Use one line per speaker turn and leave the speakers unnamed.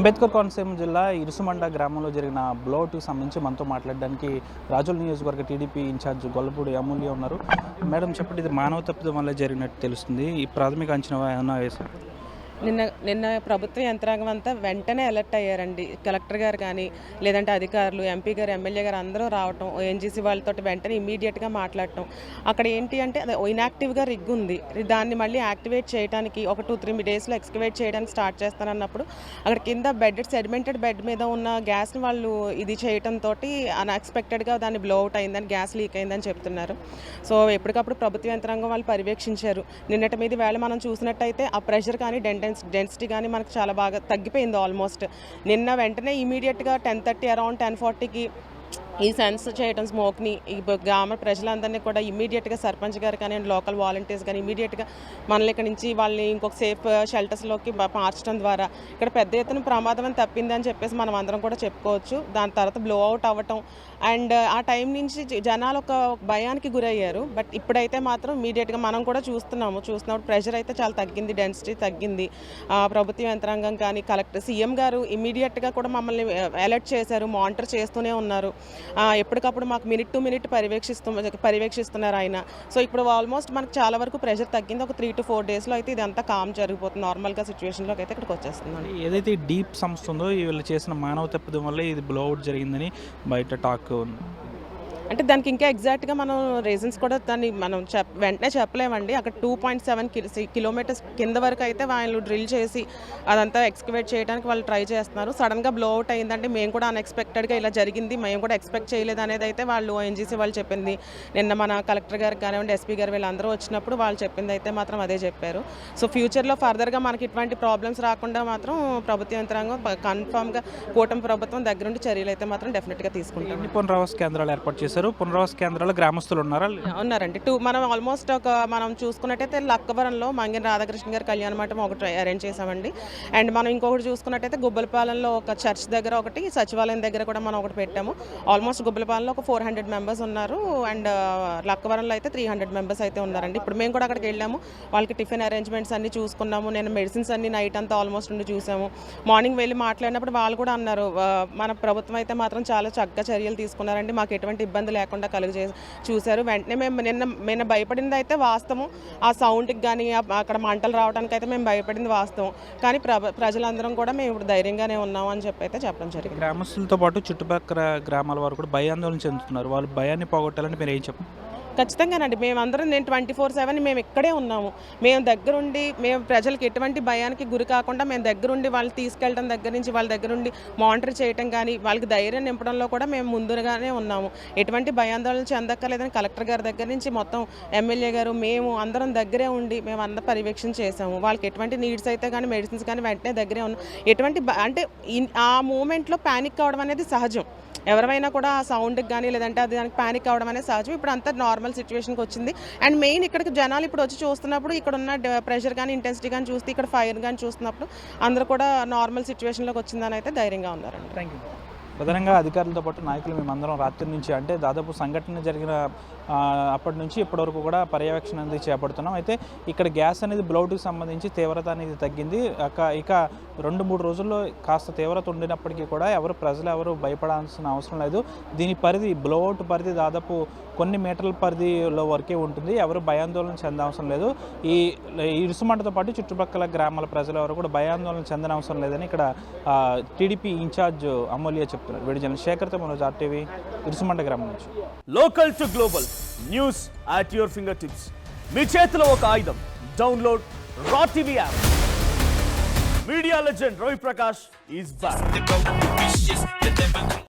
అంబేద్కర్ కోనసీమ జిల్లా ఇరుసుమండ గ్రామంలో జరిగిన బ్లోట్కి సంబంధించి మనతో మాట్లాడడానికి రాజోల్ నియోజకవర్గ టీడీపీ ఇన్ఛార్జ్ గొల్లపూడి అమూల్య ఉన్నారు. మేడం చెప్పండి, ఇది మానవ తప్పిదం వల్ల జరిగినట్టు తెలుస్తుంది. ఈ ప్రాథమిక అంచనా ఏమన్నా వేశారు?
నిన్న ప్రభుత్వ యంత్రాంగం అంతా వెంటనే అలర్ట్ అయ్యారండి. కలెక్టర్ గారు కానీ లేదంటే అధికారులు, ఎంపీ గారు, ఎమ్మెల్యే గారు అందరూ రావటం, ఓఎన్జీసీ వాళ్ళతో వెంటనే ఇమీడియట్గా మాట్లాడటం. అక్కడ ఏంటి అంటే అది ఇన్యాక్టివ్గా రిగ్ ఉంది, దాన్ని మళ్ళీ యాక్టివేట్ చేయడానికి ఒక 2-3 డేస్లో ఎక్స్కవేట్ చేయడానికి స్టార్ట్ చేస్తానన్నప్పుడు అక్కడ కింద సెడిమెంటెడ్ బెడ్ మీద ఉన్న గ్యాస్ని వాళ్ళు ఇది చేయడంతో అన్ఎక్స్పెక్టెడ్గా దాన్ని బ్లో అవుట్ అయిందని, గ్యాస్ లీక్ అయిందని చెప్తున్నారు. సో ఎప్పటికప్పుడు ప్రభుత్వ యంత్రాంగం వాళ్ళు పర్యవేక్షించారు. నిన్నటి మీద వేళ మనం చూసినట్టయితే ఆ ప్రెషర్ కానీ డెన్సిటీ కానీ మనకు చాలా బాగా తగ్గిపోయింది ఆల్మోస్ట్. నిన్న వెంటనే ఇమీడియట్గా 10:30 అరౌండ్ 10:40కి ఈ సెన్స్ చేయడం స్మోక్ని ఈ గ్రామ ప్రజలందరినీ కూడా ఇమీడియట్గా సర్పంచ్ గారు కానీ లోకల్ వాలంటీర్స్ కానీ ఇమీడియట్గా మనల్ని ఇక్కడ నుంచి వాళ్ళని ఇంకొక సేఫ్ షెల్టర్స్లోకి మార్చడం ద్వారా ఇక్కడ పెద్ద ఎత్తున ప్రమాదం అని తప్పింది అని చెప్పేసి మనం అందరం కూడా చెప్పుకోవచ్చు. దాని తర్వాత బ్లో అవుట్ అవ్వటం అండ్ ఆ టైం నుంచి జనాలు ఒక భయానికి గురయ్యారు. బట్ ఇప్పుడైతే మాత్రం ఇమీడియట్గా మనం కూడా చూస్తున్నప్పుడు ప్రెషర్ అయితే చాలా తగ్గింది, డెన్సిటీ తగ్గింది. ప్రభుత్వ యంత్రాంగం కానీ కలెక్టర్, సీఎం గారు ఇమీడియట్గా కూడా మమ్మల్ని అలర్ట్ చేశారు, మానిటర్ చేస్తూనే ఉన్నారు. ఎప్పటికప్పుడు మాకు మినిట్ టు మినిట్ పర్యవేక్షిస్తున్నారు ఆయన. సో ఇప్పుడు ఆల్మోస్ట్ మనకు చాలా వరకు ప్రెషర్ తగ్గింది. ఒక 3 to 4 డేస్లో అయితే ఇదంతా కామ్ జరిగిపోతుంది, నార్మల్గా సిచ్యువేషన్లోకి అయితే ఇక్కడికి వచ్చేస్తుంది.
ఏదైతే డీప్ సంస్థ ఉందో వీళ్ళు చేసిన మానవ తప్పిదం వల్ల ఇది బ్లో అవుట్ జరిగిందని బయట టాక్ ఉంది.
అంటే దానికి ఇంకా ఎగ్జాక్ట్గా మనం రీజన్స్ కూడా దాన్ని మనం వెంటనే చెప్పలేమండి. అక్కడ 2.7 కిలోమీటర్స్ కింద వరకు అయితే వాళ్ళు డ్రిల్ చేసి అదంతా ఎక్స్కవేట్ చేయడానికి వాళ్ళు ట్రై చేస్తున్నారు. సడన్గా బ్లో అవుట్ అయిందంటే మేము కూడా అన్ఎక్స్పెక్టెడ్గా ఇలా జరిగింది, మేము కూడా ఎక్స్పెక్ట్ చేయలేదు అనేది అయితే వాళ్ళు ఓఎన్జీసీ వాళ్ళు చెప్పింది. నిన్న మన కలెక్టర్ గారికి కానివ్వండి, ఎస్పీ గారు వీళ్ళందరూ వచ్చినప్పుడు వాళ్ళు చెప్పింది అయితే మాత్రం అదే చెప్పారు. సో ఫ్యూచర్లో ఫర్దర్గా మనకి ఇటువంటి ప్రాబ్లమ్స్ రాకుండా మాత్రం ప్రభుత్వ యంత్రాంగం కన్ఫామ్గా కూటమి ప్రభుత్వం దగ్గరుండి చర్యలు అయితే మాత్రం డెఫినెట్గా తీసుకుంటాం.
ఎన్ని పునరావాస కేంద్రాలు ఏర్పాటు చేశారు? పునరావాస కేంద్రాలు గ్రామస్తులు
ఉన్నారండి. మనం ఆల్మోస్ట్ మనం చూసుకున్నట్టయితే లక్కవరంలో మంగిన రాధాకృష్ణ గారి కళ్యాణ మంటపం ఒకటి అరేంజ్ చేసామండి. అండ్ మనం ఇంకొకటి చూసుకున్నట్టయితే గుబ్బలపాలెంలో ఒక చర్చ్ దగ్గర ఒకటి, సచివాలయం దగ్గర కూడా మనం ఒకటి పెట్టాము. ఆల్మోస్ట్ గుబ్బలపాలెంలో ఒక 400 మెంబర్స్ ఉన్నారు అండ్ లక్కవరంలో అయితే 300 మెంబర్స్ అయితే ఉన్నారండి. ఇప్పుడు మేము కూడా అక్కడికి వెళ్ళాము, వాళ్ళకి టిఫిన్ అరేంజ్మెంట్స్ అన్ని చూసుకున్నాము. నేను మెడిసిన్స్ అన్ని నైట్ అంతా ఆల్మోస్ట్ ఉండి చూసాము. మార్నింగ్ వెళ్ళి మాట్లాడినప్పుడు వాళ్ళు కూడా అన్నారు, మన ప్రభుత్వం అయితే మాత్రం చాలా చక్కగా చర్యలు తీసుకున్నారండి, మాకు ఎటువంటి ఇబ్బంది లేకుండా చూశారు. వెంటనే మేము భయపడింది అయితే వాస్తవం. ఆ సౌండ్కి కానీ అక్కడ మంటలు రావడానికి అయితే మేము భయపడింది వాస్తవం. కానీ ప్రజలందరం కూడా మేము ఇప్పుడు ధైర్యంగానే ఉన్నాము అని చెప్పి అయితే చెప్పడం జరిగింది.
గ్రామస్తులతో పాటు చుట్టుపక్కల గ్రామాల వారు కూడా భయాందోళన చెందుతున్నారు. వాళ్ళు భయాన్ని పోగొట్టాలని మీరు ఏం చెప్పండి?
ఖచ్చితంగానండి. మేమందరం నేను 24/7 మేము ఇక్కడే ఉన్నాము. మేము దగ్గరుండి మేము ప్రజలకు ఎటువంటి భయానికి గురి కాకుండా మేము దగ్గరుండి వాళ్ళు తీసుకెళ్ళడం దగ్గర నుంచి వాళ్ళ దగ్గరుండి మానిటర్ చేయడం కానీ వాళ్ళకి ధైర్యం నింపడంలో కూడా మేము ముందుగానే ఉన్నాము. ఎటువంటి భయాందోళన చెందక్కర్లేదని కలెక్టర్ గారి దగ్గర నుంచి మొత్తం ఎమ్మెల్యే గారు మేము అందరం దగ్గరే ఉండి మేము అందరం పర్యవేక్షణ చేసాము. వాళ్ళకి ఎటువంటి నీడ్స్ అయితే కానీ మెడిసిన్స్ కానీ వెంటనే దగ్గరే ఉన్నాం. ఎటువంటి అంటే ఆ మూమెంట్లో ప్యానిక్ కావడం అనేది సహజం. ఎవరైనా కూడా ఆ సౌండ్కి కానీ లేదంటే అది దానికి ప్యానిక్ అవ్వడం అనేది సహజం. ఇప్పుడు అంతా నార్మల్ సిచ్యువేషన్కి వచ్చింది. అండ్ మెయిన్ ఇక్కడికి జనాలు ఇప్పుడు వచ్చి చూస్తున్నప్పుడు ఇక్కడ ఉన్న ప్రెషర్ కానీ ఇంటెన్సిటీ కానీ చూస్తే ఇక్కడ ఫైర్ కానీ చూస్తున్నప్పుడు అందరూ కూడా నార్మల్ సిచ్యువేషన్లోకి వచ్చిందని అయితే ధైర్యంగా ఉన్నారండి.
Thank you. ప్రధానంగా అధికారులతో పాటు నాయకులు మేమందరం రాత్రి నుంచి అంటే దాదాపు సంఘటన జరిగిన అప్పటి నుంచి ఇప్పటివరకు కూడా పర్యవేక్షణ అనేది చేపడుతున్నాం. అయితే ఇక్కడ గ్యాస్ అనేది బ్లౌట్కి సంబంధించి తీవ్రత అనేది తగ్గింది. ఇక 2-3 రోజుల్లో కాస్త తీవ్రత ఉండినప్పటికీ కూడా ప్రజలు ఎవరు భయపడాల్సిన అవసరం లేదు. దీని పరిధి బ్లౌట్ పరిధి దాదాపు కొన్ని మీటర్ల పరిధిలో వరకే ఉంటుంది. ఎవరు భయాందోళన చెందవసరం లేదు. ఈ ఇరుసుమంటతో పాటు చుట్టుపక్కల గ్రామాల ప్రజలు ఎవరు కూడా భయాందోళన చెందనవసరం లేదని ఇక్కడ టీడీపీ ఇన్ఛార్జ్ అమూల్య చెప్తున్నారు. వీడియో శేఖర్తో మనోజ్, RTV, ఇరుసుమంట గ్రామం నుంచి.
Local to global news at your fingertips. మీ చేతిలో ఒక ఆయుధం. Download Raa TV app. Media legend Ravi Prakash is back.